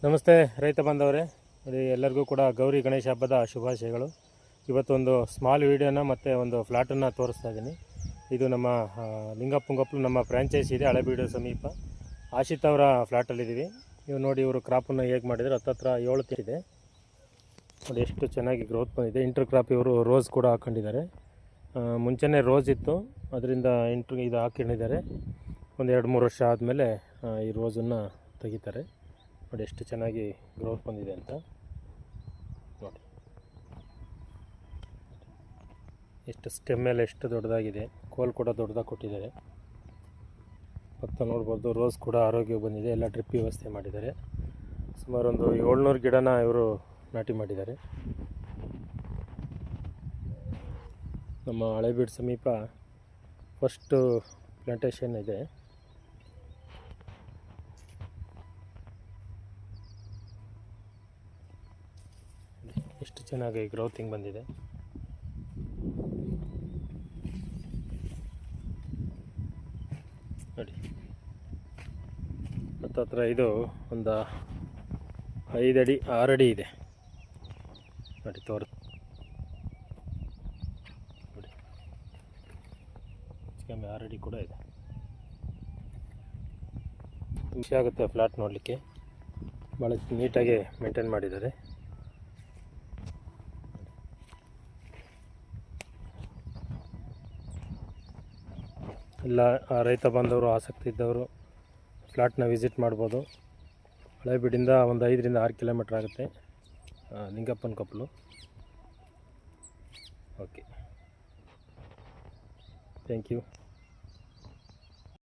ನಮಸ್ತೆ ರೈತ ಬಾಂಧವರೇ, ನೋಡಿ ಎಲ್ಲರಿಗೂ ಕೂಡ ಗೌರಿ ಗಣೇಶ ಹಬ್ಬದ ಶುಭಾಶಯಗಳು. ಇವತ್ತೊಂದು ಸ್ಮಾಲ್ ವೀಡಿಯೋನ ಮತ್ತು ಒಂದು ಫ್ಲ್ಯಾಟನ್ನು ತೋರಿಸ್ತಾ ಇದ್ದೀನಿ. ಇದು ನಮ್ಮ ಲಿಂಗಪ್ಪಂಗೊಪ್ಪಲು ನಮ್ಮ ಫ್ರ್ಯಾಂಚೈಸಿ ಇದೆ, ಹಳೆಬೀಡು ಸಮೀಪ ಆಶಿತ್ ಅವರ ಫ್ಲ್ಯಾಟಲ್ಲಿದ್ದೀವಿ. ನೀವು ನೋಡಿ ಇವರು ಕ್ರಾಪನ್ನು ಹೇಗೆ ಮಾಡಿದರೆ ಹತ್ತತ್ರ 7 ತಿಂಗಳಿದೆ. ನೋಡಿ ಎಷ್ಟು ಚೆನ್ನಾಗಿ ಗ್ರೋತ್ ಬಂದಿದೆ. ಇಂಟರ್ ಕ್ರಾಪ್ ಇವರು ರೋಸ್ ಕೂಡ ಹಾಕ್ಕೊಂಡಿದ್ದಾರೆ. ಮುಂಚೆನೇ ರೋಸ್ ಇತ್ತು, ಅದರಿಂದ ಇದು ಹಾಕೊಂಡಿದ್ದಾರೆ. ಒಂದು 2-3 ವರ್ಷ ಆದಮೇಲೆ ಈ ರೋಸನ್ನು ತೆಗಿತಾರೆ. ನೋಡಿ ಎಷ್ಟು ಚೆನ್ನಾಗಿ ಗ್ರೋತ್ ಬಂದಿದೆ ಅಂತ ನೋಡಿ. ಎಷ್ಟು ಸ್ಟೆಮ್ ಮೇಲೆ ಎಷ್ಟು ದೊಡ್ಡದಾಗಿದೆ, ಕೋಲ್ ಕೂಡ ದೊಡ್ಡದಾಗಿ ಕೊಟ್ಟಿದ್ದಾರೆ. ಪಕ್ಕ ನೋಡ್ಬೋದು ರೋಸ್ ಕೂಡ ಆರೋಗ್ಯ ಬಂದಿದೆ. ಎಲ್ಲ ಡ್ರಿಪ್ ವ್ಯವಸ್ಥೆ ಮಾಡಿದ್ದಾರೆ. ಸುಮಾರು ಒಂದು 700 ಗಿಡನ ಇವರು ನಾಟಿ ಮಾಡಿದ್ದಾರೆ. ನಮ್ಮ ಹಳೆಬೀಡು ಸಮೀಪ ಫಸ್ಟು ಪ್ಲಾಂಟೇಶನ್ ಇದೆ. ಎಷ್ಟು ಚೆನ್ನಾಗಿ ಗ್ರೋತಿಂಗ್ ಬಂದಿದೆ ನೋಡಿ. ಹತ್ತತ್ರ ಇದು ಒಂದು 5 ಅಡಿ 6 ಅಡಿ ಇದೆ ನೋಡಿ. ನೋಡಿ 6 ಅಡಿ ಕೂಡ ಇದೆ. ಖುಷಿ ಆಗುತ್ತೆ ಫ್ಲ್ಯಾಟ್ ನೋಡಲಿಕ್ಕೆ. ಭಾಳ ನೀಟಾಗಿ ಮೇಂಟೈನ್ ಮಾಡಿದ್ದಾರೆ. ಎಲ್ಲ ರೈತ ಬಾಂಧವರು ಆಸಕ್ತಿ ಇದ್ದವರು ಫ್ಲ್ಯಾಟ್ನ ವಿಸಿಟ್ ಮಾಡ್ಬೋದು. ಹಳೆಬೀಡಿಂದ ಒಂದು 5ರಿಂದ 6 ಕಿಲೋಮೀಟ್ರ್ ಆಗುತ್ತೆ ಲಿಂಗಪ್ಪನಕೊಪ್ಪಲು. Okay, thank you.